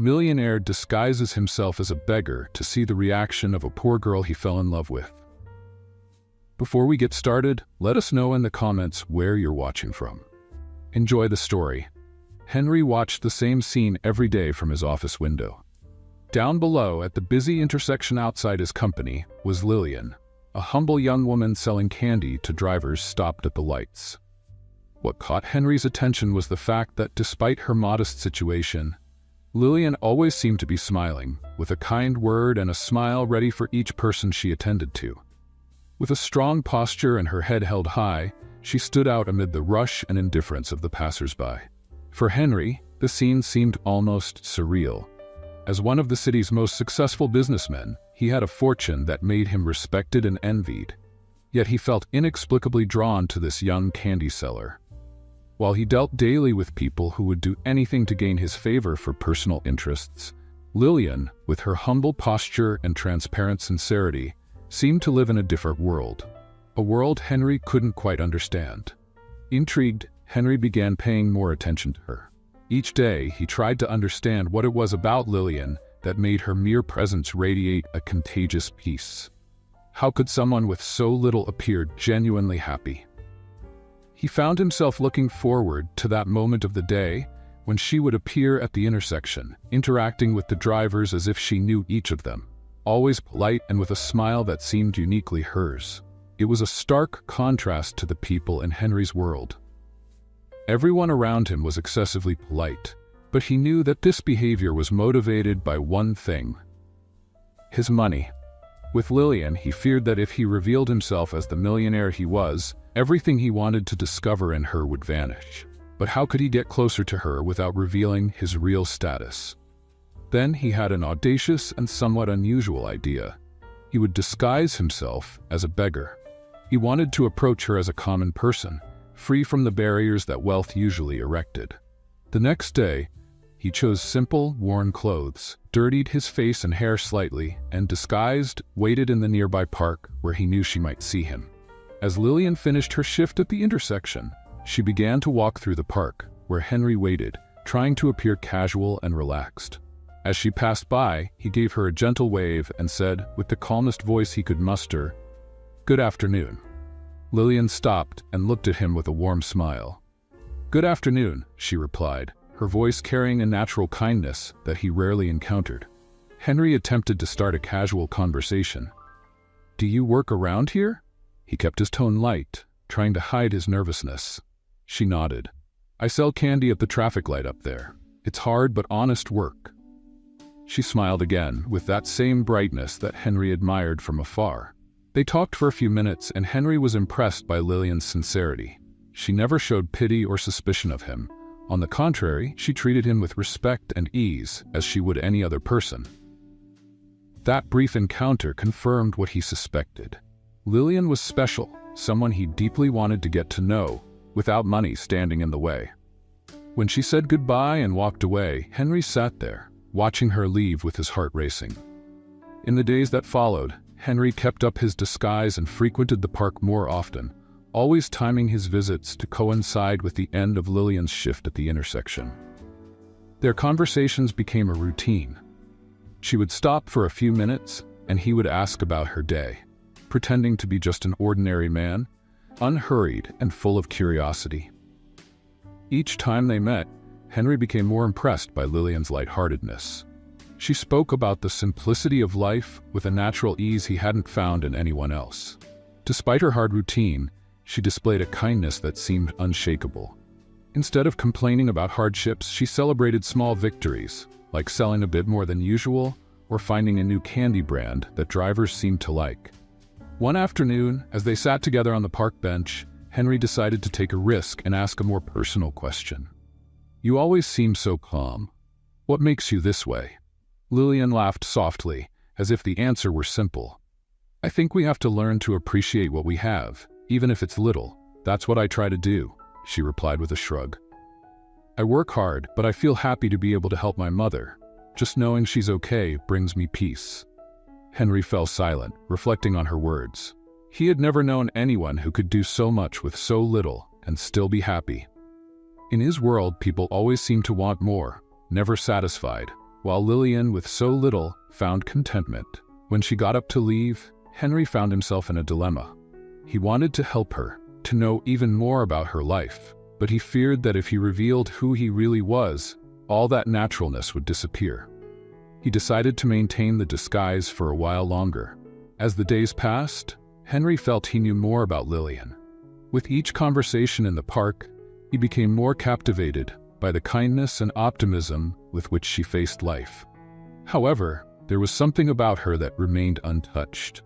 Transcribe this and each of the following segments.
Millionaire disguises himself as a beggar to see the reaction of a poor girl he fell in love with. Before we get started, let us know in the comments where you're watching from. Enjoy the story. Henry watched the same scene every day from his office window. Down below, at the busy intersection outside his company, was Lillian, a humble young woman selling candy to drivers stopped at the lights. What caught Henry's attention was the fact that despite her modest situation, Lillian always seemed to be smiling, with a kind word and a smile ready for each person she attended to. With a strong posture and her head held high, she stood out amid the rush and indifference of the passers-by. For Henry, the scene seemed almost surreal. As one of the city's most successful businessmen, he had a fortune that made him respected and envied. Yet he felt inexplicably drawn to this young candy seller. While he dealt daily with people who would do anything to gain his favor for personal interests, Lillian, with her humble posture and transparent sincerity, seemed to live in a different world, a world Henry couldn't quite understand. Intrigued, Henry began paying more attention to her. Each day, he tried to understand what it was about Lillian that made her mere presence radiate a contagious peace. How could someone with so little appear genuinely happy? He found himself looking forward to that moment of the day when she would appear at the intersection, interacting with the drivers as if she knew each of them, always polite and with a smile that seemed uniquely hers. It was a stark contrast to the people in Henry's world. Everyone around him was excessively polite, but he knew that this behavior was motivated by one thing: his money. With Lillian, he feared that if he revealed himself as the millionaire he was, everything he wanted to discover in her would vanish. But how could he get closer to her without revealing his real status? Then he had an audacious and somewhat unusual idea. He would disguise himself as a beggar. He wanted to approach her as a common person, free from the barriers that wealth usually erected. The next day, he chose simple, worn clothes, dirtied his face and hair slightly, and disguised, waited in the nearby park where he knew she might see him. As Lillian finished her shift at the intersection, she began to walk through the park, where Henry waited, trying to appear casual and relaxed. As she passed by, he gave her a gentle wave and said, with the calmest voice he could muster, "Good afternoon." Lillian stopped and looked at him with a warm smile. "Good afternoon," she replied, her voice carrying a natural kindness that he rarely encountered. Henry attempted to start a casual conversation. "Do you work around here?" He kept his tone light, trying to hide his nervousness. She nodded. "I sell candy at the traffic light up there. It's hard but honest work." She smiled again, with that same brightness that Henry admired from afar. They talked for a few minutes, and Henry was impressed by Lillian's sincerity. She never showed pity or suspicion of him. On the contrary, she treated him with respect and ease, as she would any other person. That brief encounter confirmed what he suspected. Lillian was special, someone he deeply wanted to get to know, without money standing in the way. When she said goodbye and walked away, Henry sat there, watching her leave with his heart racing. In the days that followed, Henry kept up his disguise and frequented the park more often, always timing his visits to coincide with the end of Lillian's shift at the intersection. Their conversations became a routine. She would stop for a few minutes, and he would ask about her day, pretending to be just an ordinary man, unhurried and full of curiosity. Each time they met, Henry became more impressed by Lillian's lightheartedness. She spoke about the simplicity of life with a natural ease he hadn't found in anyone else. Despite her hard routine, she displayed a kindness that seemed unshakable. Instead of complaining about hardships, she celebrated small victories, like selling a bit more than usual or finding a new candy brand that drivers seemed to like. One afternoon, as they sat together on the park bench, Henry decided to take a risk and ask a more personal question. "You always seem so calm. What makes you this way?" Lillian laughed softly, as if the answer were simple. "I think we have to learn to appreciate what we have, even if it's little. That's what I try to do," she replied with a shrug. "I work hard, but I feel happy to be able to help my mother. Just knowing she's okay brings me peace." Henry fell silent, reflecting on her words. He had never known anyone who could do so much with so little and still be happy. In his world, people always seemed to want more, never satisfied. while Lillian, with so little, found contentment. When she got up to leave, Henry found himself in a dilemma. He wanted to help her, to know even more about her life, but he feared that if he revealed who he really was, all that naturalness would disappear. He decided to maintain the disguise for a while longer. As the days passed, Henry felt he knew more about Lillian. With each conversation in the park, he became more captivated by the kindness and optimism with which she faced life. However, there was something about her that remained untouched.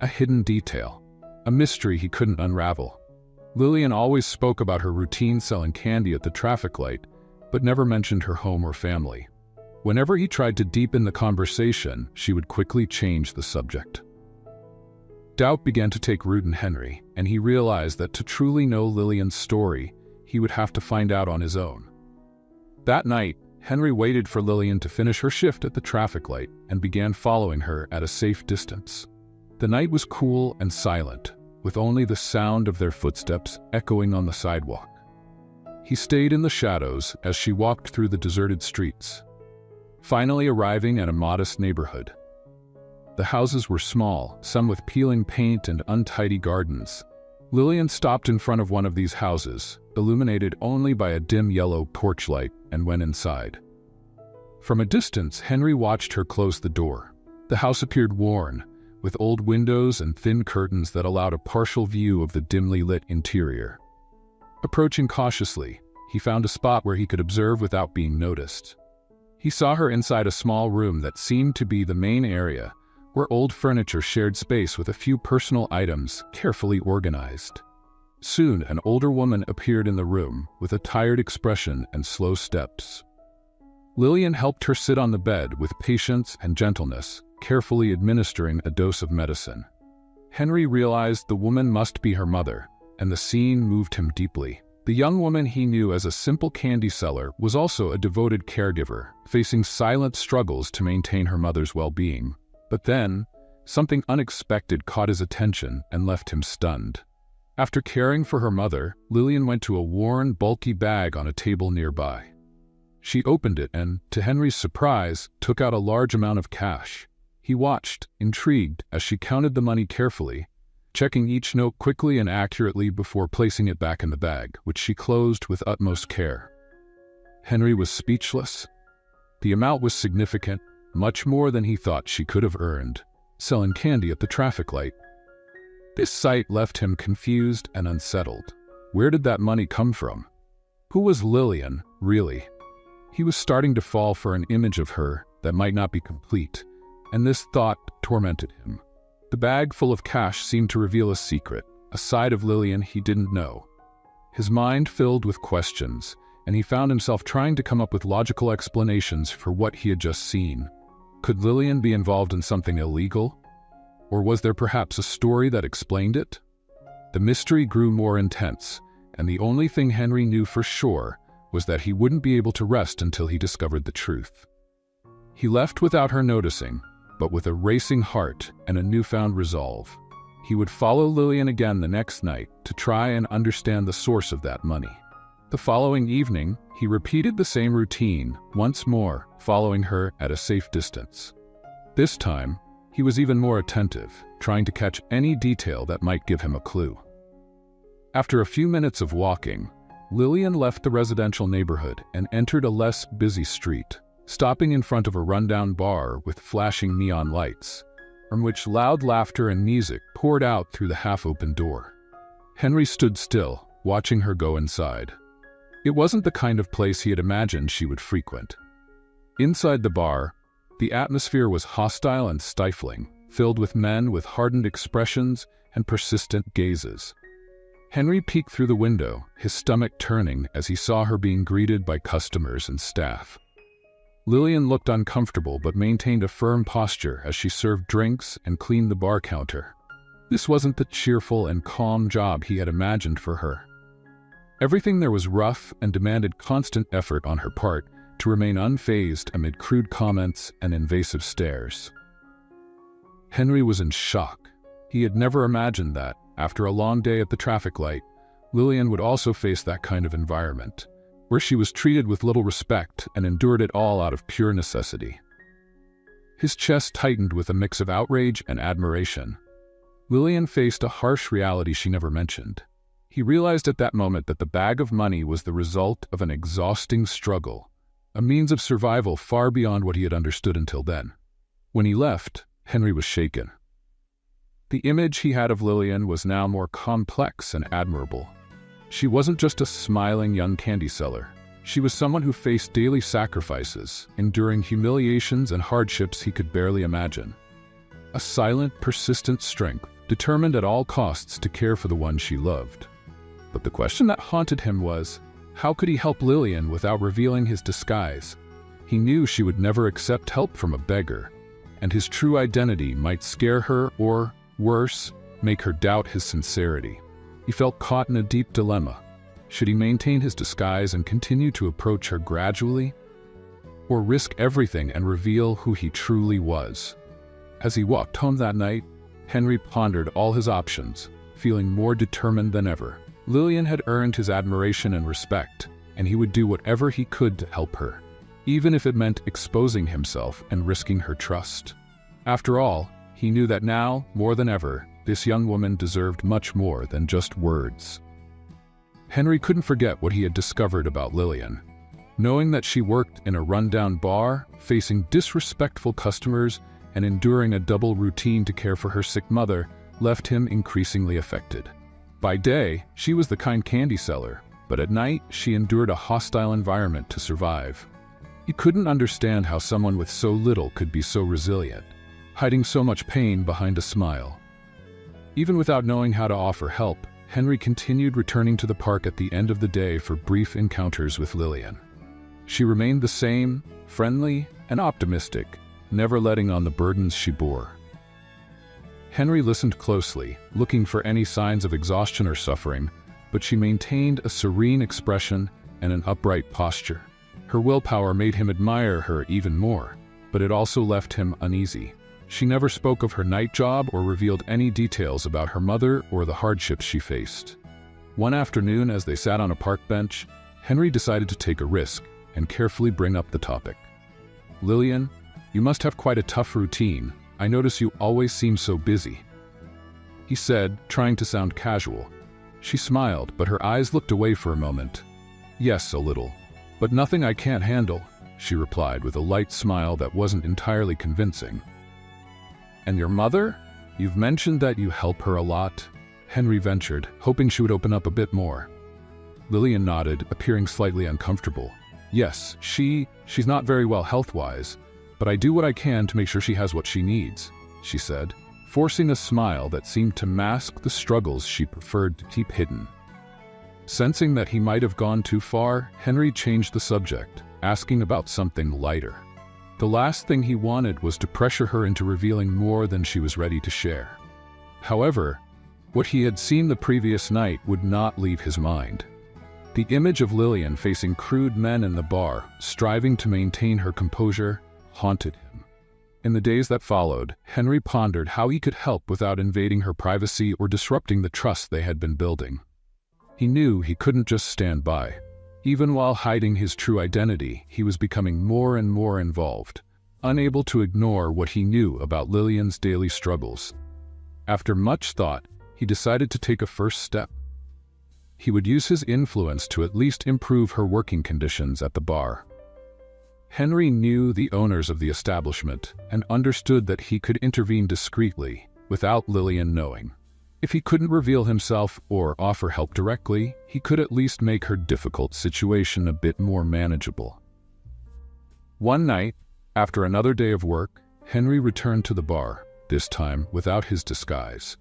A hidden detail, a mystery he couldn't unravel. Lillian always spoke about her routine selling candy at the traffic light, but never mentioned her home or family. Whenever he tried to deepen the conversation, she would quickly change the subject. Doubt began to take root in Henry, and he realized that to truly know Lillian's story, he would have to find out on his own. That night, Henry waited for Lillian to finish her shift at the traffic light and began following her at a safe distance. The night was cool and silent, with only the sound of their footsteps echoing on the sidewalk. He stayed in the shadows as she walked through the deserted streets, finally arriving at a modest neighborhood. The houses were small, some with peeling paint and untidy gardens. Lillian stopped in front of one of these houses, illuminated only by a dim yellow porch light, and went inside. From a distance, Henry watched her close the door. The house appeared worn, with old windows and thin curtains that allowed a partial view of the dimly lit interior. Approaching cautiously, he found a spot where he could observe without being noticed. He saw her inside a small room that seemed to be the main area, where old furniture shared space with a few personal items carefully organized. Soon, an older woman appeared in the room with a tired expression and slow steps. Lillian helped her sit on the bed with patience and gentleness, carefully administering a dose of medicine. Henry realized the woman must be her mother, and the scene moved him deeply. The young woman he knew as a simple candy seller was also a devoted caregiver, facing silent struggles to maintain her mother's well-being. But then, something unexpected caught his attention and left him stunned. After caring for her mother, Lillian went to a worn, bulky bag on a table nearby. She opened it and, to Henry's surprise, took out a large amount of cash. He watched, intrigued, as she counted the money carefully, checking each note quickly and accurately before placing it back in the bag, which she closed with utmost care. Henry was speechless. The amount was significant, much more than he thought she could have earned, selling candy at the traffic light. This sight left him confused and unsettled. Where did that money come from? Who was Lillian, really? He was starting to fall for an image of her that might not be complete, and this thought tormented him. The bag full of cash seemed to reveal a secret, a side of Lillian he didn't know. His mind filled with questions, and he found himself trying to come up with logical explanations for what he had just seen. Could Lillian be involved in something illegal? Or was there perhaps a story that explained it? The mystery grew more intense, and the only thing Henry knew for sure was that he wouldn't be able to rest until he discovered the truth. He left without her noticing, but with a racing heart and a newfound resolve. He would follow Lillian again the next night to try and understand the source of that money. The following evening, he repeated the same routine, once more, following her at a safe distance. This time, he was even more attentive, trying to catch any detail that might give him a clue. After a few minutes of walking, Lillian left the residential neighborhood and entered a less busy street, stopping in front of a rundown bar with flashing neon lights, from which loud laughter and music poured out through the half-open door. Henry stood still, watching her go inside. It wasn't the kind of place he had imagined she would frequent. Inside the bar, the atmosphere was hostile and stifling, filled with men with hardened expressions and persistent gazes. Henry peeked through the window, his stomach turning as he saw her being greeted by customers and staff. Lillian looked uncomfortable but maintained a firm posture as she served drinks and cleaned the bar counter. This wasn't the cheerful and calm job he had imagined for her. Everything there was rough and demanded constant effort on her part to remain unfazed amid crude comments and invasive stares. Henry was in shock. He had never imagined that, after a long day at the traffic light, Lillian would also face that kind of environment. where she was treated with little respect and endured it all out of pure necessity. His chest tightened with a mix of outrage and admiration. Lillian faced a harsh reality she never mentioned. He realized at that moment that the bag of money was the result of an exhausting struggle, a means of survival far beyond what he had understood until then. When he left, Henry was shaken. The image he had of Lillian was now more complex and admirable. She wasn't just a smiling young candy seller. She was someone who faced daily sacrifices, enduring humiliations and hardships he could barely imagine. A silent, persistent strength, determined at all costs to care for the one she loved. But the question that haunted him was, how could he help Lillian without revealing his disguise? He knew she would never accept help from a beggar, and his true identity might scare her or, worse, make her doubt his sincerity. He felt caught in a deep dilemma. Should he maintain his disguise and continue to approach her gradually, or risk everything and reveal who he truly was? As he walked home that night, Henry pondered all his options, feeling more determined than ever. Lillian had earned his admiration and respect, and he would do whatever he could to help her, even if it meant exposing himself and risking her trust. After all, he knew that now, more than ever, this young woman deserved much more than just words. Henry couldn't forget what he had discovered about Lillian. Knowing that she worked in a rundown bar, facing disrespectful customers, and enduring a double routine to care for her sick mother left him increasingly affected. By day, she was the kind candy seller, but at night she endured a hostile environment to survive. He couldn't understand how someone with so little could be so resilient, hiding so much pain behind a smile. Even without knowing how to offer help, Henry continued returning to the park at the end of the day for brief encounters with Lillian. She remained the same, friendly and optimistic, never letting on the burdens she bore. Henry listened closely, looking for any signs of exhaustion or suffering, but she maintained a serene expression and an upright posture. Her willpower made him admire her even more, but it also left him uneasy. She never spoke of her night job or revealed any details about her mother or the hardships she faced. One afternoon, as they sat on a park bench, Henry decided to take a risk and carefully bring up the topic. "Lillian, you must have quite a tough routine. I notice you always seem so busy," he said, trying to sound casual. She smiled, but her eyes looked away for a moment. "Yes, a little, but nothing I can't handle," she replied with a light smile that wasn't entirely convincing. "And your mother? You've mentioned that you help her a lot," Henry ventured, hoping she would open up a bit more. Lillian nodded, appearing slightly uncomfortable. "Yes, she's not very well health-wise, but I do what I can to make sure she has what she needs," she said, forcing a smile that seemed to mask the struggles she preferred to keep hidden. Sensing that he might have gone too far, Henry changed the subject, asking about something lighter. The last thing he wanted was to pressure her into revealing more than she was ready to share. However, what he had seen the previous night would not leave his mind. The image of Lillian facing crude men in the bar, striving to maintain her composure, haunted him. In the days that followed, Henry pondered how he could help without invading her privacy or disrupting the trust they had been building. He knew he couldn't just stand by. Even while hiding his true identity, he was becoming more and more involved, unable to ignore what he knew about Lillian's daily struggles. After much thought, he decided to take a first step. He would use his influence to at least improve her working conditions at the bar. Henry knew the owners of the establishment and understood that he could intervene discreetly, without Lillian knowing. If he couldn't reveal himself or offer help directly, he could at least make her difficult situation a bit more manageable. One night, after another day of work, Henry returned to the bar, this time without his disguise.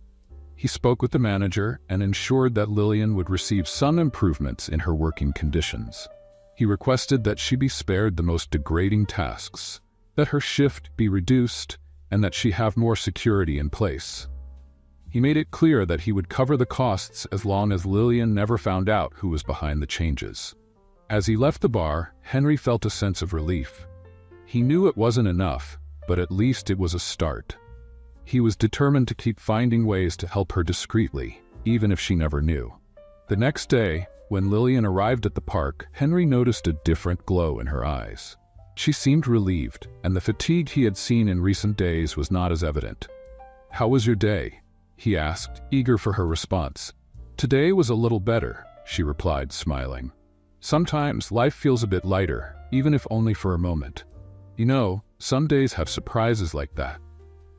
He spoke with the manager and ensured that Lillian would receive some improvements in her working conditions. He requested that she be spared the most degrading tasks, that her shift be reduced, and that she have more security in place. He made it clear that he would cover the costs as long as Lillian never found out who was behind the changes. As he left the bar, Henry felt a sense of relief. He knew it wasn't enough, but at least it was a start. He was determined to keep finding ways to help her discreetly, even if she never knew. The next day, when Lillian arrived at the park, Henry noticed a different glow in her eyes. She seemed relieved, and the fatigue he had seen in recent days was not as evident. "How was your day?" he asked, eager for her response. "Today was a little better," she replied, smiling. "Sometimes life feels a bit lighter, even if only for a moment. You know, some days have surprises like that."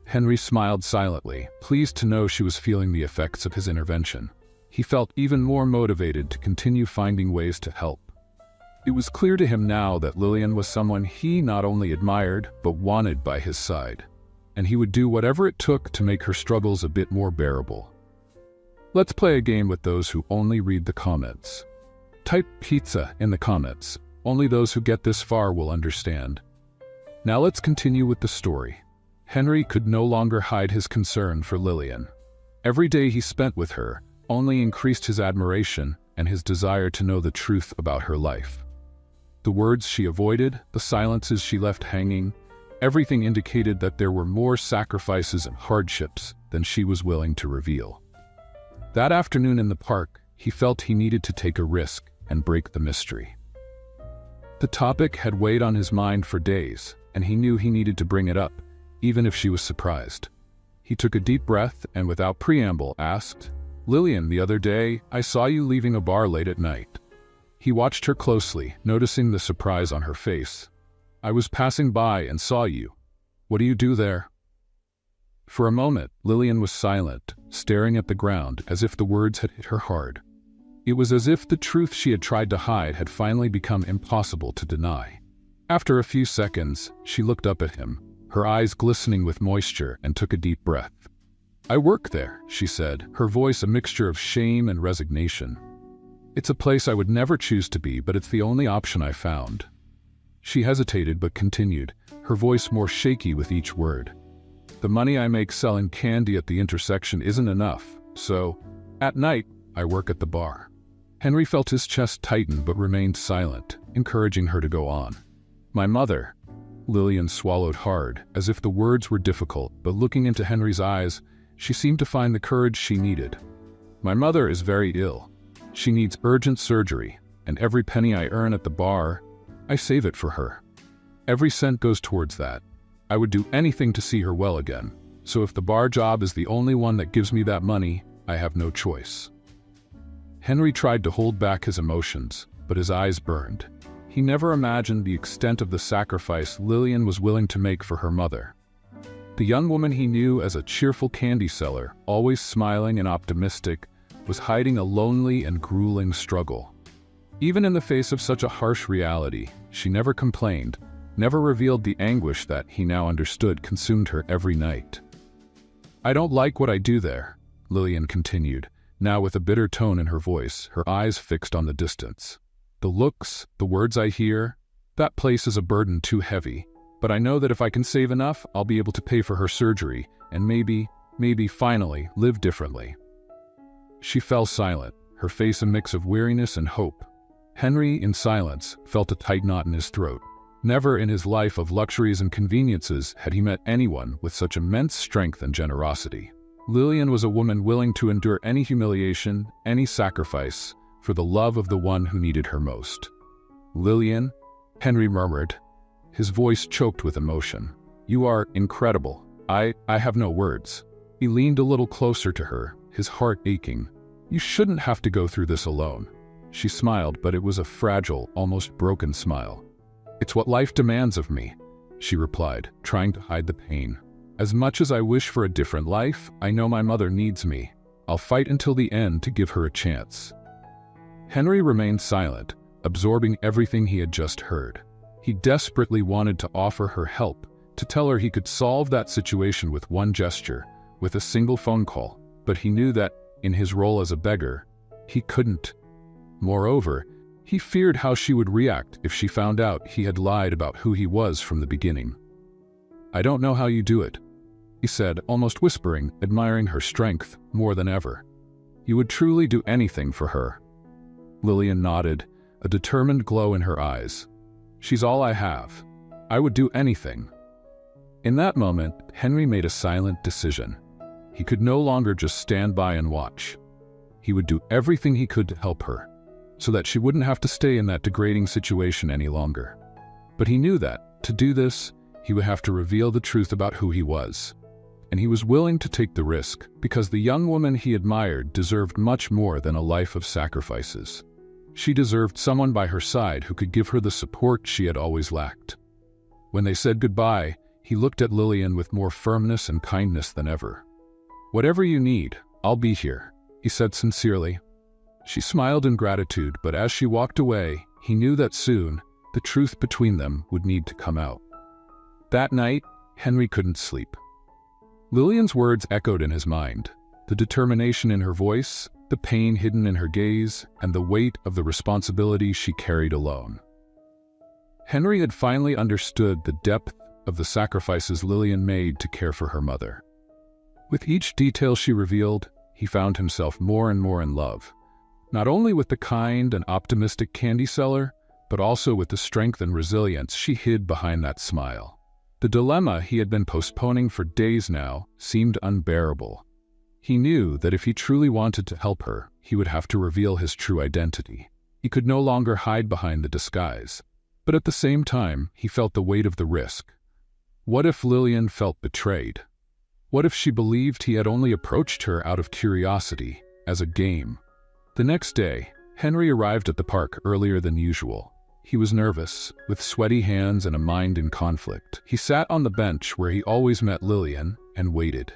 Henry smiled silently, pleased to know she was feeling the effects of his intervention. He felt even more motivated to continue finding ways to help. It was clear to him now that Lillian was someone he not only admired, but wanted by his side, and he would do whatever it took to make her struggles a bit more bearable. Let's play a game with those who only read the comments. Type pizza in the comments. Only those who get this far will understand. Now let's continue with the story. Henry could no longer hide his concern for Lillian. Every day he spent with her only increased his admiration and his desire to know the truth about her life. The words she avoided, the silences she left hanging, everything indicated that there were more sacrifices and hardships than she was willing to reveal. That afternoon in the park, he felt he needed to take a risk and break the mystery. The topic had weighed on his mind for days, and he knew he needed to bring it up, even if she was surprised. He took a deep breath and without preamble asked, "Lillian, the other day, I saw you leaving a bar late at night." He watched her closely, noticing the surprise on her face. "I was passing by and saw you. What do you do there?" For a moment, Lillian was silent, staring at the ground as if the words had hit her hard. It was as if the truth she had tried to hide had finally become impossible to deny. After a few seconds, she looked up at him, her eyes glistening with moisture, and took a deep breath. "I work there," she said, her voice a mixture of shame and resignation. "It's a place I would never choose to be, but it's the only option I found." She hesitated but continued, her voice more shaky with each word. "The money I make selling candy at the intersection isn't enough, so, at night, I work at the bar." Henry felt his chest tighten but remained silent, encouraging her to go on. "My mother," Lillian swallowed hard, as if the words were difficult, but looking into Henry's eyes, she seemed to find the courage she needed. "My mother is very ill. She needs urgent surgery, and every penny I earn at the bar, I save it for her. Every cent goes towards that. I would do anything to see her well again, so if the bar job is the only one that gives me that money, I have no choice." Henry tried to hold back his emotions, but his eyes burned. He never imagined the extent of the sacrifice Lillian was willing to make for her mother. The young woman he knew as a cheerful candy seller, always smiling and optimistic, was hiding a lonely and grueling struggle. Even in the face of such a harsh reality, she never complained, never revealed the anguish that he now understood consumed her every night. "I don't like what I do there," Lillian continued, now with a bitter tone in her voice, her eyes fixed on the distance. "The looks, the words I hear, that place is a burden too heavy, but I know that if I can save enough, I'll be able to pay for her surgery and maybe finally live differently." She fell silent, her face a mix of weariness and hope. Henry, in silence, felt a tight knot in his throat. Never in his life of luxuries and conveniences had he met anyone with such immense strength and generosity. Lillian was a woman willing to endure any humiliation, any sacrifice, for the love of the one who needed her most. "Lillian," Henry murmured, his voice choked with emotion. "You are incredible. I have no words." He leaned a little closer to her, his heart aching. "You shouldn't have to go through this alone." She smiled, but it was a fragile, almost broken smile. "It's what life demands of me," she replied, trying to hide the pain. "As much as I wish for a different life, I know my mother needs me. I'll fight until the end to give her a chance." Henry remained silent, absorbing everything he had just heard. He desperately wanted to offer her help, to tell her he could solve that situation with one gesture, with a single phone call, but he knew that, in his role as a beggar, he couldn't. Moreover, he feared how she would react if she found out he had lied about who he was from the beginning. "I don't know how you do it," he said, almost whispering, admiring her strength more than ever. "You would truly do anything for her." Lillian nodded, a determined glow in her eyes. "She's all I have. I would do anything." In that moment, Henry made a silent decision. He could no longer just stand by and watch. He would do everything he could to help her, so that she wouldn't have to stay in that degrading situation any longer. But he knew that, to do this, he would have to reveal the truth about who he was. And he was willing to take the risk, because the young woman he admired deserved much more than a life of sacrifices. She deserved someone by her side who could give her the support she had always lacked. When they said goodbye, he looked at Lillian with more firmness and kindness than ever. "Whatever you need, I'll be here," he said sincerely. She smiled in gratitude, but as she walked away, he knew that soon, the truth between them would need to come out. That night, Henry couldn't sleep. Lillian's words echoed in his mind, the determination in her voice, the pain hidden in her gaze, and the weight of the responsibility she carried alone. Henry had finally understood the depth of the sacrifices Lillian made to care for her mother. With each detail she revealed, he found himself more and more in love, not only with the kind and optimistic candy seller, but also with the strength and resilience she hid behind that smile. The dilemma he had been postponing for days now seemed unbearable. He knew that if he truly wanted to help her, he would have to reveal his true identity. He could no longer hide behind the disguise. But at the same time, he felt the weight of the risk. What if Lillian felt betrayed? What if she believed he had only approached her out of curiosity, as a game? The next day, Henry arrived at the park earlier than usual. He was nervous, with sweaty hands and a mind in conflict. He sat on the bench where he always met Lillian and waited.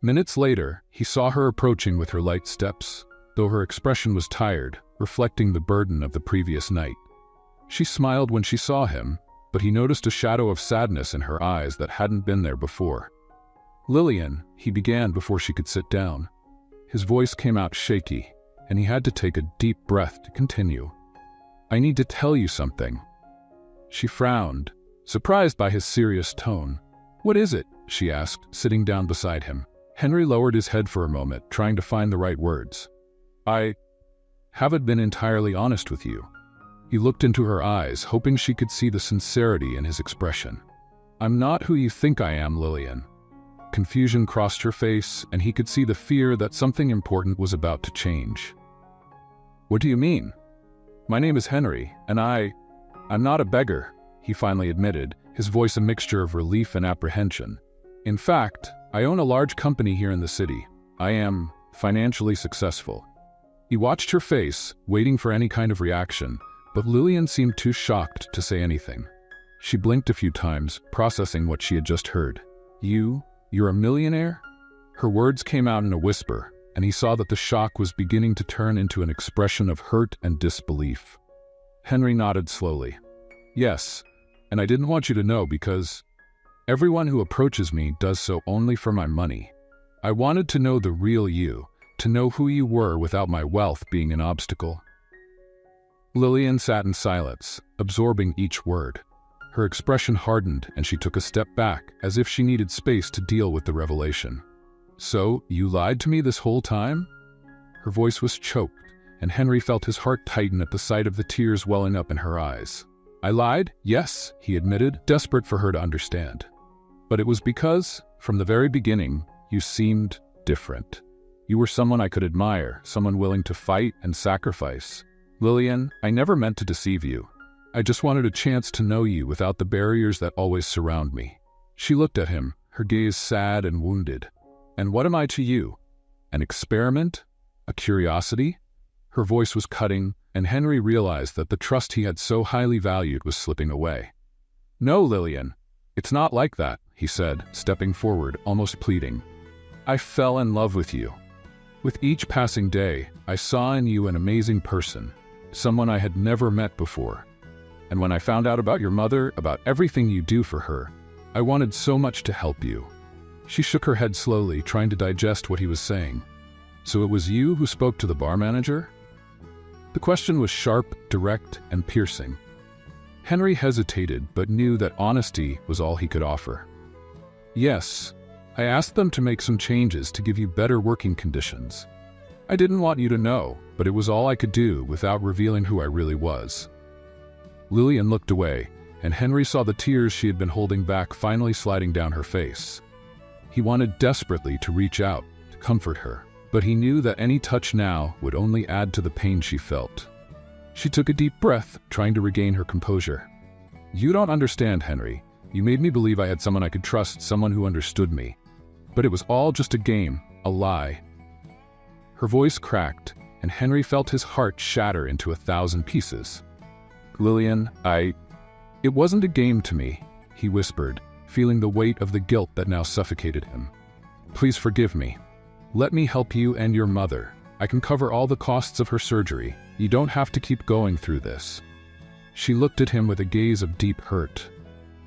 Minutes later, he saw her approaching with her light steps, though her expression was tired, reflecting the burden of the previous night. She smiled when she saw him, but he noticed a shadow of sadness in her eyes that hadn't been there before. "Lillian," he began before she could sit down. His voice came out shaky, and he had to take a deep breath to continue. "I need to tell you something." She frowned, surprised by his serious tone. "What is it?" she asked, sitting down beside him. Henry lowered his head for a moment, trying to find the right words. "I haven't been entirely honest with you." He looked into her eyes, hoping she could see the sincerity in his expression. "I'm not who you think I am, Lillian." Confusion crossed her face, and he could see the fear that something important was about to change. "What do you mean?" "My name is Henry, and I'm not a beggar," he finally admitted, his voice a mixture of relief and apprehension. "In fact, I own a large company here in the city. I am financially successful." He watched her face, waiting for any kind of reaction, but Lillian seemed too shocked to say anything. She blinked a few times, processing what she had just heard. You're a millionaire?" Her words came out in a whisper, and he saw that the shock was beginning to turn into an expression of hurt and disbelief. Henry nodded slowly. "Yes, and I didn't want you to know because everyone who approaches me does so only for my money. I wanted to know the real you, to know who you were without my wealth being an obstacle." Lillian sat in silence, absorbing each word. Her expression hardened, and she took a step back, as if she needed space to deal with the revelation. "So, you lied to me this whole time?" Her voice was choked, and Henry felt his heart tighten at the sight of the tears welling up in her eyes. "I lied, yes," he admitted, desperate for her to understand. "But it was because, from the very beginning, you seemed different. You were someone I could admire, someone willing to fight and sacrifice. Lillian, I never meant to deceive you. I just wanted a chance to know you without the barriers that always surround me." She looked at him, her gaze sad and wounded. "And what am I to you? An experiment? A curiosity?" Her voice was cutting, and Henry realized that the trust he had so highly valued was slipping away. "No, Lillian, it's not like that," he said, stepping forward, almost pleading. "I fell in love with you. With each passing day, I saw in you an amazing person, someone I had never met before. And when I found out about your mother, about everything you do for her, I wanted so much to help you." She shook her head slowly, trying to digest what he was saying. "So it was you who spoke to the bar manager?" The question was sharp, direct, and piercing. Henry hesitated, but knew that honesty was all he could offer. "Yes, I asked them to make some changes to give you better working conditions. I didn't want you to know, but it was all I could do without revealing who I really was." Lillian looked away, and Henry saw the tears she had been holding back finally sliding down her face. He wanted desperately to reach out, to comfort her. but he knew that any touch now would only add to the pain she felt. She took a deep breath, trying to regain her composure. "You don't understand, Henry. You made me believe I had someone I could trust, someone who understood me. But it was all just a game, a lie." Her voice cracked, and Henry felt his heart shatter into 1,000 pieces. "Lillian, It wasn't a game to me," he whispered, feeling the weight of the guilt that now suffocated him. "Please forgive me. Let me help you and your mother. I can cover all the costs of her surgery. You don't have to keep going through this." She looked at him with a gaze of deep hurt.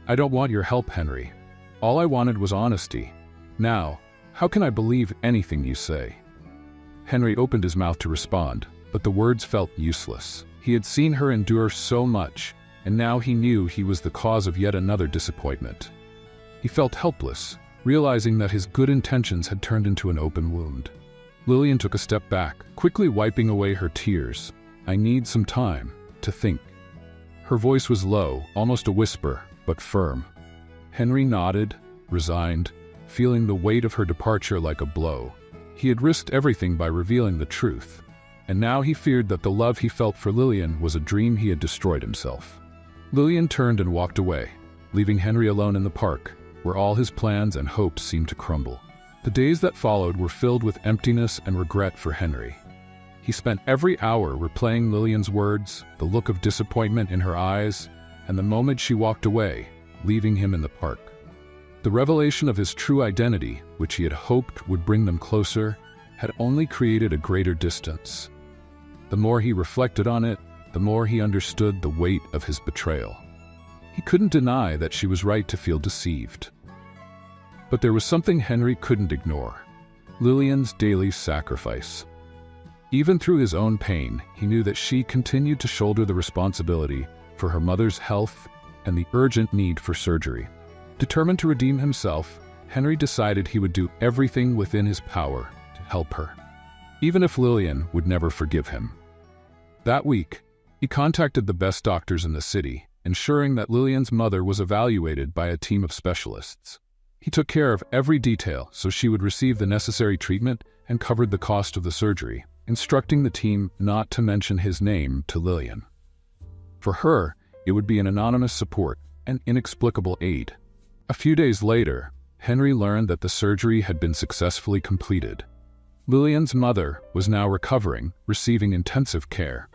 "I don't want your help, Henry. All I wanted was honesty. Now, how can I believe anything you say?" Henry opened his mouth to respond, but the words felt useless. He had seen her endure so much, and now he knew he was the cause of yet another disappointment. He felt helpless, realizing that his good intentions had turned into an open wound. Lillian took a step back, quickly wiping away her tears. "I need some time to think." Her voice was low, almost a whisper, but firm. Henry nodded, resigned, feeling the weight of her departure like a blow. He had risked everything by revealing the truth, and now he feared that the love he felt for Lillian was a dream he had destroyed himself. Lillian turned and walked away, leaving Henry alone in the park, where all his plans and hopes seemed to crumble. The days that followed were filled with emptiness and regret for Henry. He spent every hour replaying Lillian's words, the look of disappointment in her eyes, and the moment she walked away, leaving him in the park. The revelation of his true identity, which he had hoped would bring them closer, had only created a greater distance. The more he reflected on it, the more he understood the weight of his betrayal. He couldn't deny that she was right to feel deceived. But there was something Henry couldn't ignore: Lillian's daily sacrifice. Even through his own pain, he knew that she continued to shoulder the responsibility for her mother's health and the urgent need for surgery. Determined to redeem himself, Henry decided he would do everything within his power to help her, even if Lillian would never forgive him. That week, he contacted the best doctors in the city, ensuring that Lillian's mother was evaluated by a team of specialists. He took care of every detail so she would receive the necessary treatment and covered the cost of the surgery, instructing the team not to mention his name to Lillian. For her, it would be an anonymous support, an inexplicable aid. A few days later, Henry learned that the surgery had been successfully completed. Lillian's mother was now recovering, receiving intensive care.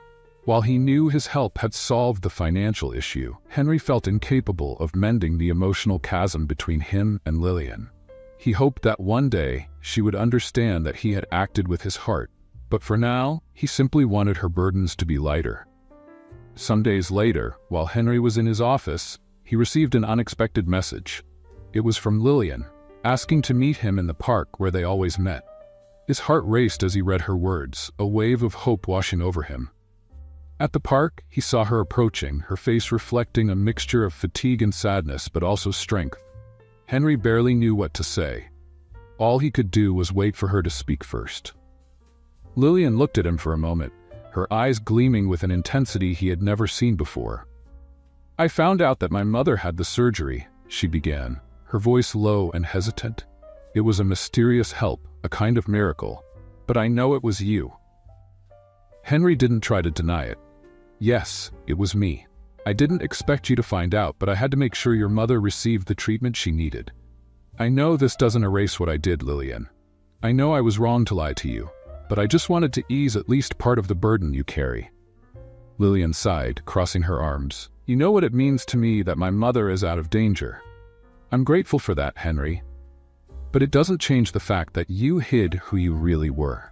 While he knew his help had solved the financial issue, Henry felt incapable of mending the emotional chasm between him and Lillian. He hoped that one day she would understand that he had acted with his heart, but for now, he simply wanted her burdens to be lighter. Some days later, while Henry was in his office, he received an unexpected message. It was from Lillian, asking to meet him in the park where they always met. His heart raced as he read her words, a wave of hope washing over him. At the park, he saw her approaching, her face reflecting a mixture of fatigue and sadness, but also strength. Henry barely knew what to say. All he could do was wait for her to speak first. Lillian looked at him for a moment, her eyes gleaming with an intensity he had never seen before. "I found out that my mother had the surgery," she began, her voice low and hesitant. "It was a mysterious help, a kind of miracle, but I know it was you." Henry didn't try to deny it. "Yes, it was me. I didn't expect you to find out, but I had to make sure your mother received the treatment she needed. I know this doesn't erase what I did, Lillian. I know I was wrong to lie to you, but I just wanted to ease at least part of the burden you carry." Lillian sighed, crossing her arms. "You know what it means to me that my mother is out of danger. I'm grateful for that, Henry. But it doesn't change the fact that you hid who you really were."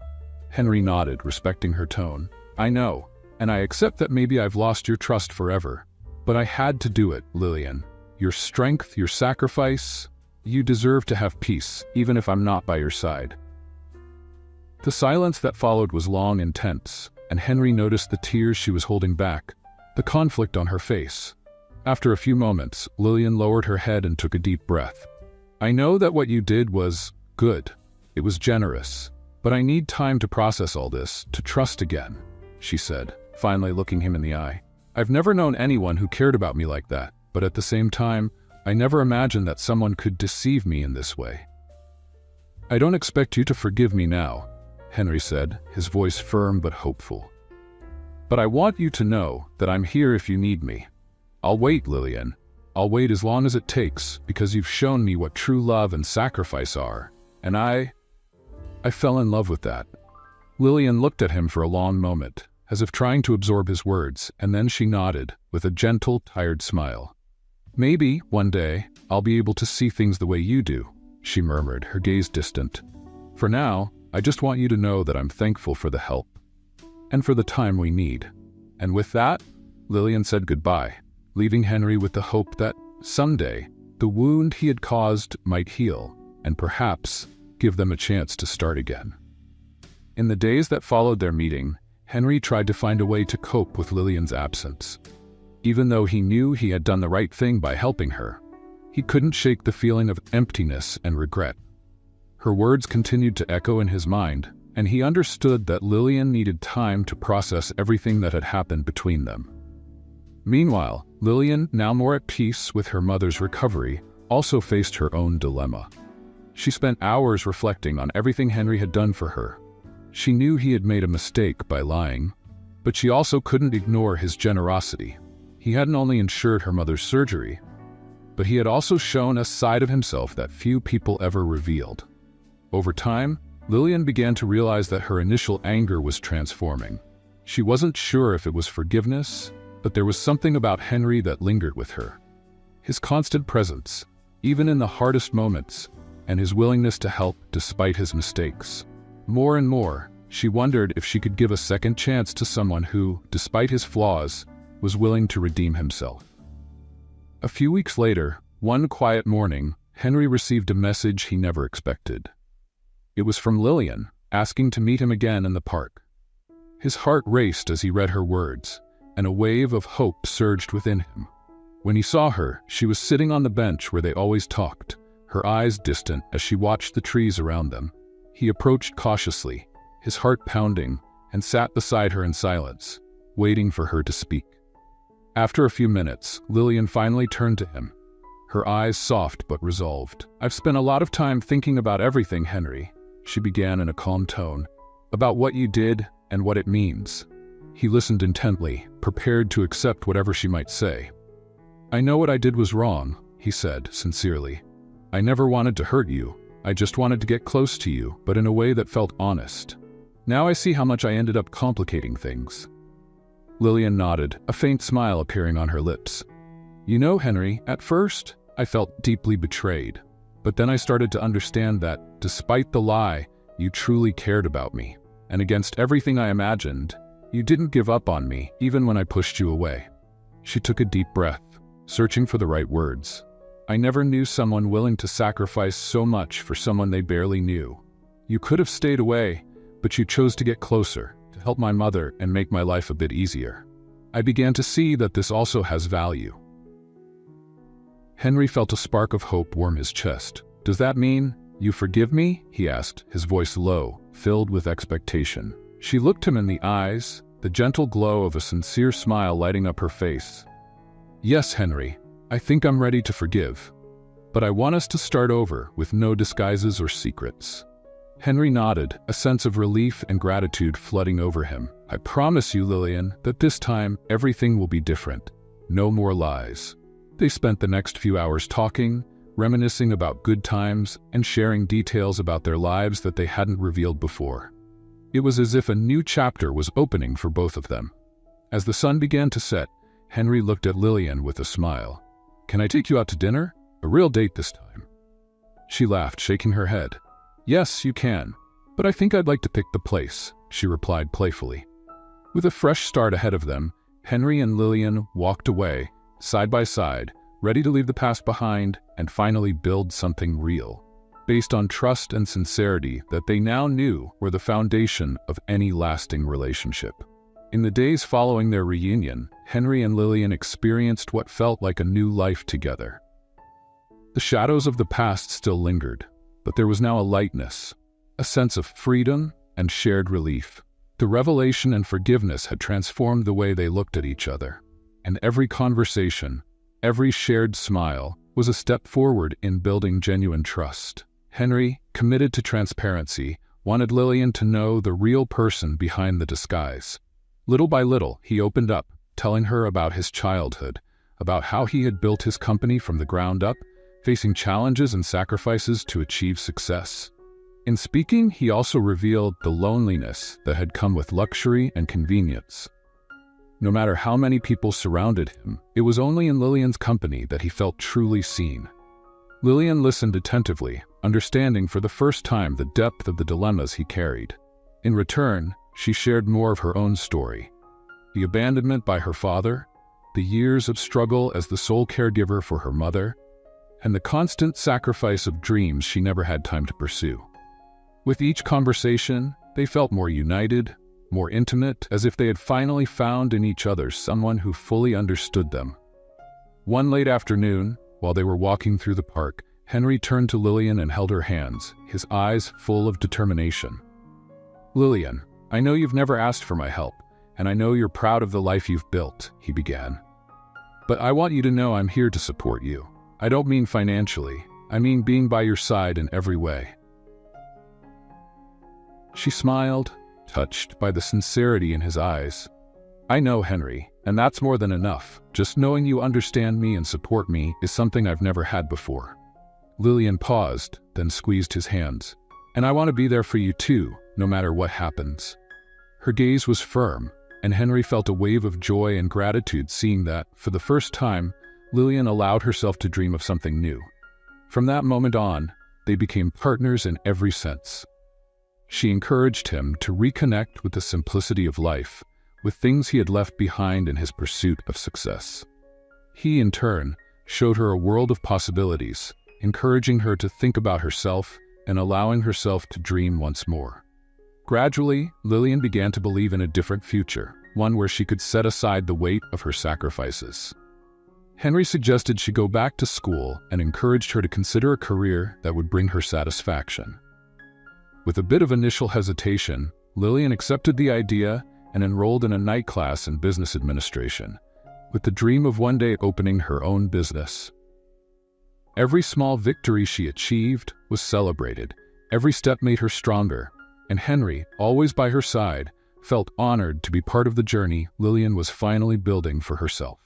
Henry nodded, respecting her tone. "I know, and I accept that maybe I've lost your trust forever. But I had to do it, Lillian. Your strength, your sacrifice, you deserve to have peace, even if I'm not by your side." The silence that followed was long and tense, and Henry noticed the tears she was holding back, the conflict on her face. After a few moments, Lillian lowered her head and took a deep breath. "I know that what you did was good. It was generous. But I need time to process all this, to trust again," she said, finally looking him in the eye. "I've never known anyone who cared about me like that, but at the same time, I never imagined that someone could deceive me in this way. I don't expect you to forgive me now, Henry said, his voice firm but hopeful. "But I want you to know that I'm here if you need me. I'll wait, Lillian. I'll wait as long as it takes, because you've shown me what true love and sacrifice are, and I fell in love with that." Lillian looked at him for a long moment, as if trying to absorb his words, and then she nodded, with a gentle, tired smile. "Maybe, one day, I'll be able to see things the way you do," she murmured, her gaze distant. "For now, I just want you to know that I'm thankful for the help, and for the time we need." And with that, Lillian said goodbye, leaving Henry with the hope that, someday, the wound he had caused might heal, and perhaps give them a chance to start again. In the days that followed their meeting, Henry tried to find a way to cope with Lillian's absence. Even though he knew he had done the right thing by helping her, he couldn't shake the feeling of emptiness and regret. Her words continued to echo in his mind, and he understood that Lillian needed time to process everything that had happened between them. Meanwhile, Lillian, now more at peace with her mother's recovery, also faced her own dilemma. She spent hours reflecting on everything Henry had done for her. She knew he had made a mistake by lying, but she also couldn't ignore his generosity. He hadn't only ensured her mother's surgery, but he had also shown a side of himself that few people ever revealed. Over time, Lillian began to realize that her initial anger was transforming. She wasn't sure if it was forgiveness, but there was something about Henry that lingered with her. His constant presence, even in the hardest moments, and his willingness to help despite his mistakes. More and more, she wondered if she could give a second chance to someone who, despite his flaws, was willing to redeem himself. A few weeks later, one quiet morning, Henry received a message he never expected. It was from Lillian, asking to meet him again in the park. His heart raced as he read her words, and a wave of hope surged within him. When he saw her, she was sitting on the bench where they always talked, her eyes distant as she watched the trees around them. He approached cautiously, his heart pounding, and sat beside her in silence, waiting for her to speak. After a few minutes, Lillian finally turned to him, her eyes soft but resolved. "I've spent a lot of time thinking about everything, Henry," she began in a calm tone, "about what you did and what it means." He listened intently, prepared to accept whatever she might say. "I know what I did was wrong," he said, sincerely. "I never wanted to hurt you. I just wanted to get close to you, but in a way that felt honest. Now I see how much I ended up complicating things." Lillian nodded, a faint smile appearing on her lips. "You know, Henry, at first, I felt deeply betrayed. But then I started to understand that, despite the lie, you truly cared about me. And against everything I imagined, you didn't give up on me, even when I pushed you away." She took a deep breath, searching for the right words. "I never knew someone willing to sacrifice so much for someone they barely knew. You could have stayed away, but you chose to get closer, to help my mother and make my life a bit easier. I began to see that this also has value." Henry felt a spark of hope warm his chest. "Does that mean you forgive me?" he asked, his voice low, filled with expectation. She looked him in the eyes, the gentle glow of a sincere smile lighting up her face. "Yes, Henry, I think I'm ready to forgive. But I want us to start over with no disguises or secrets." Henry nodded, a sense of relief and gratitude flooding over him. "I promise you, Lillian, that this time everything will be different. No more lies." They spent the next few hours talking, reminiscing about good times, and sharing details about their lives that they hadn't revealed before. It was as if a new chapter was opening for both of them. As the sun began to set, Henry looked at Lillian with a smile. "Can I take you out to dinner? A real date this time." She laughed, shaking her head. "Yes, you can, but I think I'd like to pick the place," she replied playfully. With a fresh start ahead of them, Henry and Lillian walked away, side by side, ready to leave the past behind and finally build something real, based on trust and sincerity that they now knew were the foundation of any lasting relationship. In the days following their reunion, Henry and Lillian experienced what felt like a new life together. The shadows of the past still lingered, but there was now a lightness, a sense of freedom and shared relief. The revelation and forgiveness had transformed the way they looked at each other, and every conversation, every shared smile, was a step forward in building genuine trust. Henry, committed to transparency, wanted Lillian to know the real person behind the disguise. Little by little, he opened up, telling her about his childhood, about how he had built his company from the ground up, facing challenges and sacrifices to achieve success. In speaking, he also revealed the loneliness that had come with luxury and convenience. No matter how many people surrounded him, it was only in Lillian's company that he felt truly seen. Lillian listened attentively, understanding for the first time the depth of the dilemmas he carried. In return, she shared more of her own story. The abandonment by her father, the years of struggle as the sole caregiver for her mother, and the constant sacrifice of dreams she never had time to pursue. With each conversation, they felt more united, more intimate, as if they had finally found in each other someone who fully understood them. One late afternoon, while they were walking through the park, Henry turned to Lillian and held her hands, his eyes full of determination. "Lillian, I know you've never asked for my help, and I know you're proud of the life you've built," he began. "But I want you to know I'm here to support you. I don't mean financially, I mean being by your side in every way." She smiled, touched by the sincerity in his eyes. "I know, Henry, and that's more than enough. Just knowing you understand me and support me is something I've never had before." Lillian paused, then squeezed his hands. "And I want to be there for you too, no matter what happens." Her gaze was firm, and Henry felt a wave of joy and gratitude seeing that, for the first time, Lillian allowed herself to dream of something new. From that moment on, they became partners in every sense. She encouraged him to reconnect with the simplicity of life, with things he had left behind in his pursuit of success. He, in turn, showed her a world of possibilities, encouraging her to think about herself and allowing herself to dream once more. Gradually, Lillian began to believe in a different future, one where she could set aside the weight of her sacrifices. Henry suggested she go back to school and encouraged her to consider a career that would bring her satisfaction. With a bit of initial hesitation, Lillian accepted the idea and enrolled in a night class in business administration, with the dream of one day opening her own business. Every small victory she achieved was celebrated, every step made her stronger, and Henry, always by her side, felt honored to be part of the journey Lillian was finally building for herself.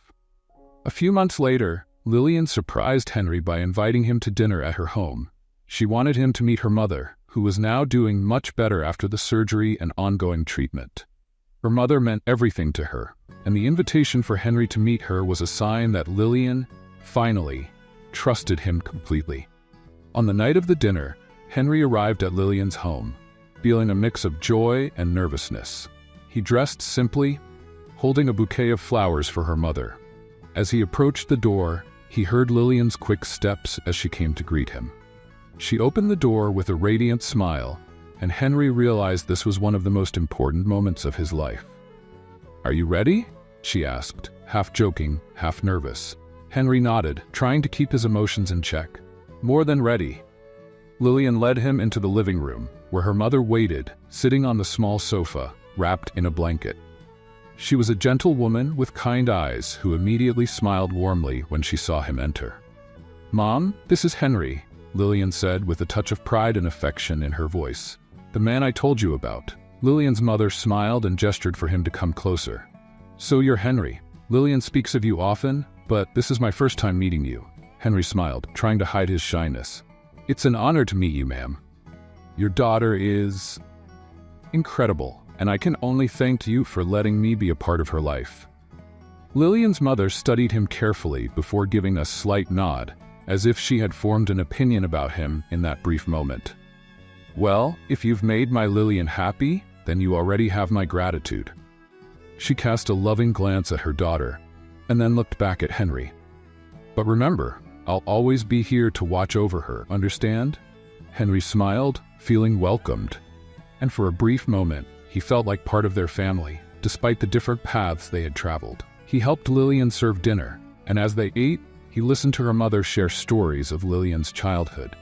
A few months later, Lillian surprised Henry by inviting him to dinner at her home. She wanted him to meet her mother, who was now doing much better after the surgery and ongoing treatment. Her mother meant everything to her, and the invitation for Henry to meet her was a sign that Lillian, finally, trusted him completely. On the night of the dinner, Henry arrived at Lillian's home, feeling a mix of joy and nervousness. He dressed simply, holding a bouquet of flowers for her mother. As he approached the door, he heard Lillian's quick steps as she came to greet him. She opened the door with a radiant smile, and Henry realized this was one of the most important moments of his life. "Are you ready?" she asked, half joking, half nervous. Henry nodded, trying to keep his emotions in check. "More than ready." Lillian led him into the living room, where her mother waited, sitting on the small sofa, wrapped in a blanket. She was a gentle woman with kind eyes who immediately smiled warmly when she saw him enter. "Mom, this is Henry," Lillian said with a touch of pride and affection in her voice. "The man I told you about." Lillian's mother smiled and gestured for him to come closer. "So you're Henry. Lillian speaks of you often, but this is my first time meeting you." Henry smiled, trying to hide his shyness. "It's an honor to meet you, ma'am. Your daughter is incredible, and I can only thank you for letting me be a part of her life." Lillian's mother studied him carefully before giving a slight nod, as if she had formed an opinion about him in that brief moment. "Well, if you've made my Lillian happy, then you already have my gratitude." She cast a loving glance at her daughter, and then looked back at Henry. "But remember, I'll always be here to watch over her, understand?" Henry smiled, feeling welcomed, and for a brief moment, he felt like part of their family, despite the different paths they had traveled. He helped Lillian serve dinner, and as they ate, he listened to her mother share stories of Lillian's childhood.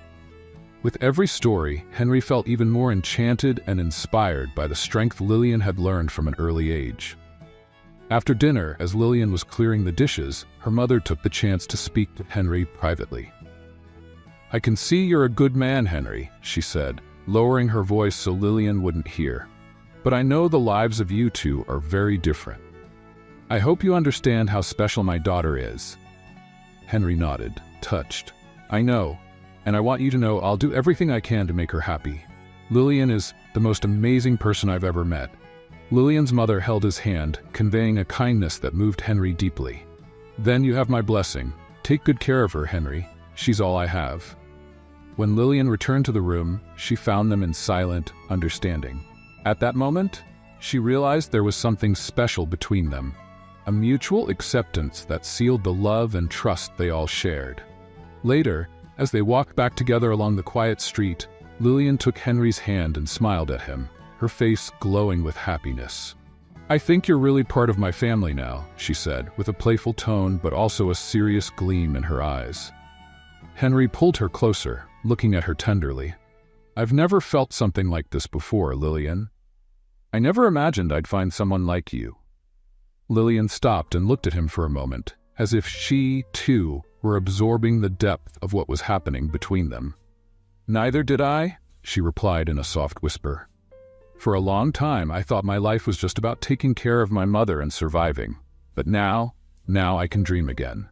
With every story, Henry felt even more enchanted and inspired by the strength Lillian had learned from an early age. After dinner, as Lillian was clearing the dishes, her mother took the chance to speak to Henry privately. "I can see you're a good man, Henry," she said, lowering her voice so Lillian wouldn't hear. "But I know the lives of you two are very different. I hope you understand how special my daughter is." Henry nodded, touched. "I know, and I want you to know I'll do everything I can to make her happy. Lillian is the most amazing person I've ever met." Lillian's mother held his hand, conveying a kindness that moved Henry deeply. "Then you have my blessing. Take good care of her, Henry. She's all I have." When Lillian returned to the room, she found them in silent understanding. At that moment, she realized there was something special between them, a mutual acceptance that sealed the love and trust they all shared. Later, as they walked back together along the quiet street, Lillian took Henry's hand and smiled at him, her face glowing with happiness. "I think you're really part of my family now," she said, with a playful tone but also a serious gleam in her eyes. Henry pulled her closer, looking at her tenderly. "I've never felt something like this before, Lillian. I never imagined I'd find someone like you." Lillian stopped and looked at him for a moment, as if she, too, were absorbing the depth of what was happening between them. "Neither did I," she replied in a soft whisper. "For a long time I thought my life was just about taking care of my mother and surviving. But now I can dream again."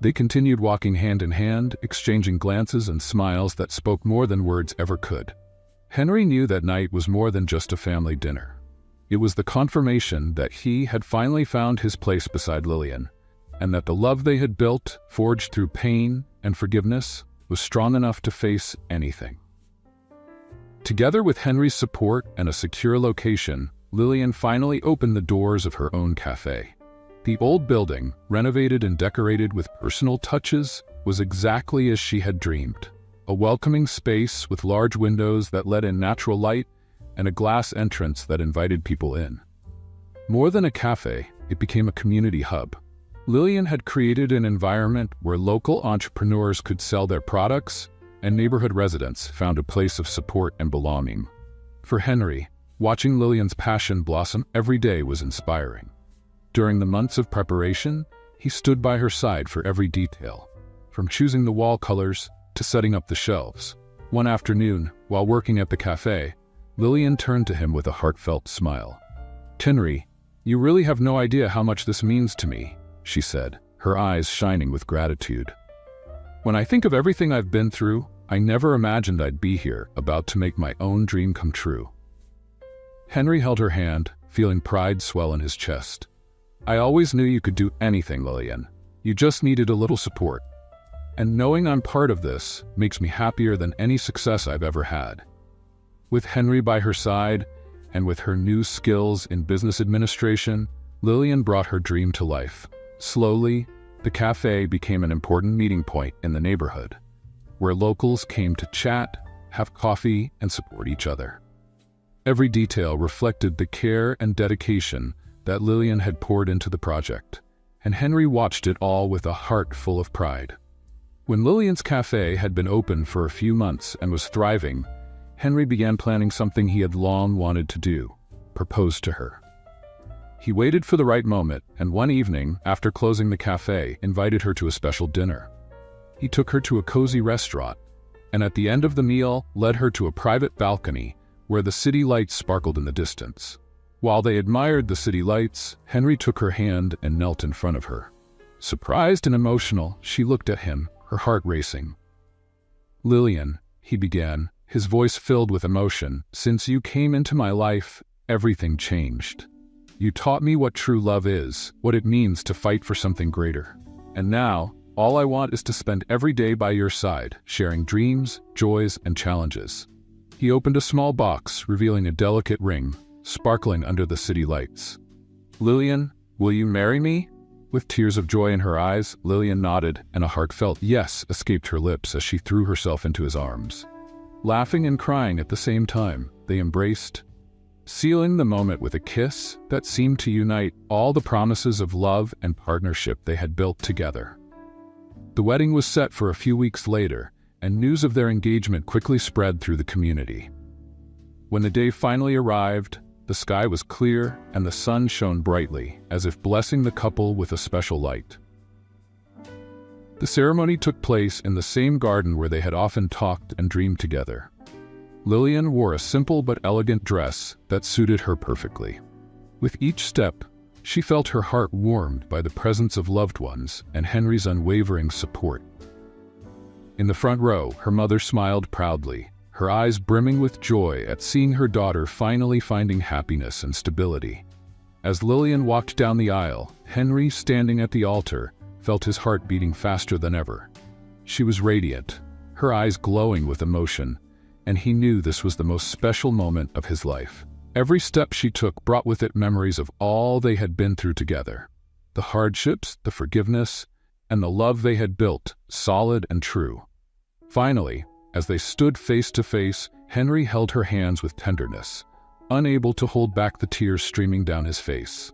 They continued walking hand in hand, exchanging glances and smiles that spoke more than words ever could. Henry knew that night was more than just a family dinner. It was the confirmation that he had finally found his place beside Lillian, and that the love they had built, forged through pain and forgiveness, was strong enough to face anything. Together with Henry's support and a secure location, Lillian finally opened the doors of her own cafe. The old building, renovated and decorated with personal touches, was exactly as she had dreamed. A welcoming space with large windows that let in natural light and a glass entrance that invited people in. More than a cafe, it became a community hub. Lillian had created an environment where local entrepreneurs could sell their products, and neighborhood residents found a place of support and belonging. For Henry, watching Lillian's passion blossom every day was inspiring. During the months of preparation, he stood by her side for every detail, from choosing the wall colors to setting up the shelves. One afternoon, while working at the cafe, Lillian turned to him with a heartfelt smile. "Henry, you really have no idea how much this means to me," she said, her eyes shining with gratitude. "When I think of everything I've been through, I never imagined I'd be here, about to make my own dream come true." Henry held her hand, feeling pride swell in his chest. "I always knew you could do anything, Lillian. You just needed a little support. And knowing I'm part of this makes me happier than any success I've ever had." With Henry by her side, and with her new skills in business administration, Lillian brought her dream to life. Slowly, the cafe became an important meeting point in the neighborhood, where locals came to chat, have coffee, and support each other. Every detail reflected the care and dedication that Lillian had poured into the project, and Henry watched it all with a heart full of pride. When Lillian's cafe had been open for a few months and was thriving, Henry began planning something he had long wanted to do: propose to her. He waited for the right moment, and one evening, after closing the cafe, invited her to a special dinner. He took her to a cozy restaurant, and at the end of the meal, led her to a private balcony where the city lights sparkled in the distance. While they admired the city lights, Henry took her hand and knelt in front of her. Surprised and emotional, she looked at him, her heart racing. "Lillian," he began, his voice filled with emotion, "since you came into my life, everything changed. You taught me what true love is, what it means to fight for something greater. And now, all I want is to spend every day by your side, sharing dreams, joys, and challenges." He opened a small box, revealing a delicate ring, sparkling under the city lights. "Lillian, will you marry me?" With tears of joy in her eyes, Lillian nodded, and a heartfelt yes escaped her lips as she threw herself into his arms. Laughing and crying at the same time, they embraced, sealing the moment with a kiss that seemed to unite all the promises of love and partnership they had built together. The wedding was set for a few weeks later, and news of their engagement quickly spread through the community. When the day finally arrived, the sky was clear and the sun shone brightly, as if blessing the couple with a special light. The ceremony took place in the same garden where they had often talked and dreamed together. Lillian wore a simple but elegant dress that suited her perfectly. With each step, she felt her heart warmed by the presence of loved ones and Henry's unwavering support. In the front row, her mother smiled proudly, her eyes brimming with joy at seeing her daughter finally finding happiness and stability. As Lillian walked down the aisle, Henry, standing at the altar, felt his heart beating faster than ever. She was radiant, her eyes glowing with emotion, and he knew this was the most special moment of his life. Every step she took brought with it memories of all they had been through together. The hardships, the forgiveness, and the love they had built, solid and true. Finally, as they stood face to face, Henry held her hands with tenderness, unable to hold back the tears streaming down his face.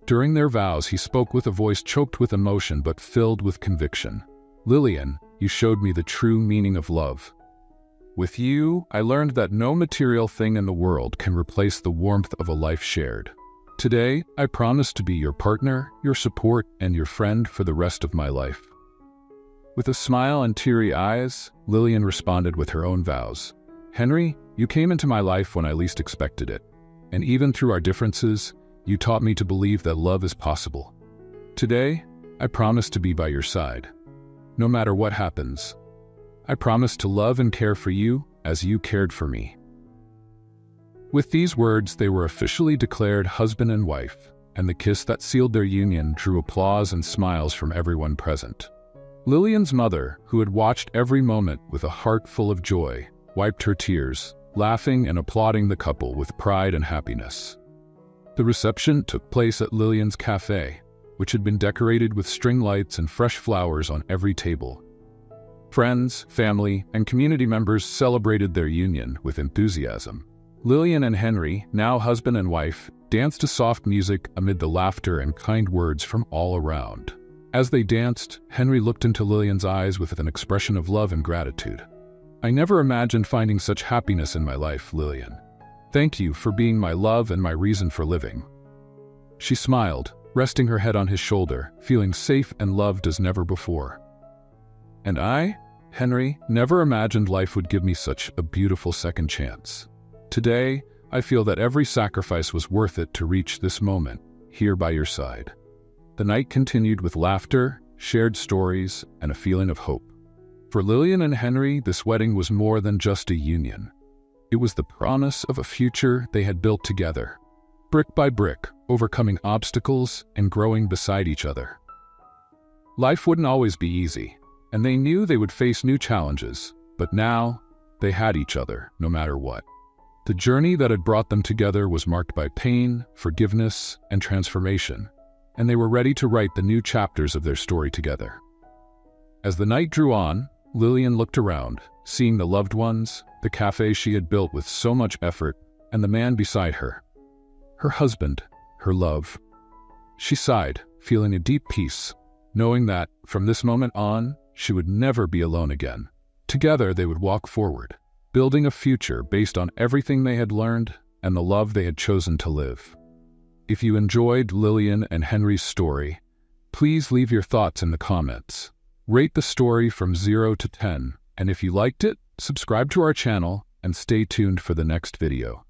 During their vows, he spoke with a voice choked with emotion but filled with conviction. "Lillian, you showed me the true meaning of love. With you, I learned that no material thing in the world can replace the warmth of a life shared. Today, I promise to be your partner, your support, and your friend for the rest of my life." With a smile and teary eyes, Lillian responded with her own vows. "Henry, you came into my life when I least expected it, and even through our differences, you taught me to believe that love is possible. Today, I promise to be by your side. No matter what happens, I promise to love and care for you as you cared for me." With these words, they were officially declared husband and wife, and the kiss that sealed their union drew applause and smiles from everyone present. Lillian's mother, who had watched every moment with a heart full of joy, wiped her tears, laughing and applauding the couple with pride and happiness. The reception took place at Lillian's cafe, which had been decorated with string lights and fresh flowers on every table. Friends, family, and community members celebrated their union with enthusiasm. Lillian and Henry, now husband and wife, danced to soft music amid the laughter and kind words from all around. As they danced, Henry looked into Lillian's eyes with an expression of love and gratitude. "I never imagined finding such happiness in my life, Lillian. Thank you for being my love and my reason for living." She smiled, resting her head on his shoulder, feeling safe and loved as never before. "And I, Henry, never imagined life would give me such a beautiful second chance. Today, I feel that every sacrifice was worth it to reach this moment, here by your side." The night continued with laughter, shared stories, and a feeling of hope. For Lillian and Henry, this wedding was more than just a union. It was the promise of a future they had built together, brick by brick, overcoming obstacles and growing beside each other. Life wouldn't always be easy, and they knew they would face new challenges, but now they had each other, no matter what. The journey that had brought them together was marked by pain, forgiveness, and transformation, and they were ready to write the new chapters of their story together. As the night drew on, Lillian looked around, seeing the loved ones, the cafe she had built with so much effort, and the man beside her. Her husband, her love. She sighed, feeling a deep peace, knowing that, from this moment on, she would never be alone again. Together they would walk forward, building a future based on everything they had learned and the love they had chosen to live. If you enjoyed Lillian and Henry's story, please leave your thoughts in the comments. Rate the story from 0 to 10, and if you liked it, subscribe to our channel and stay tuned for the next video.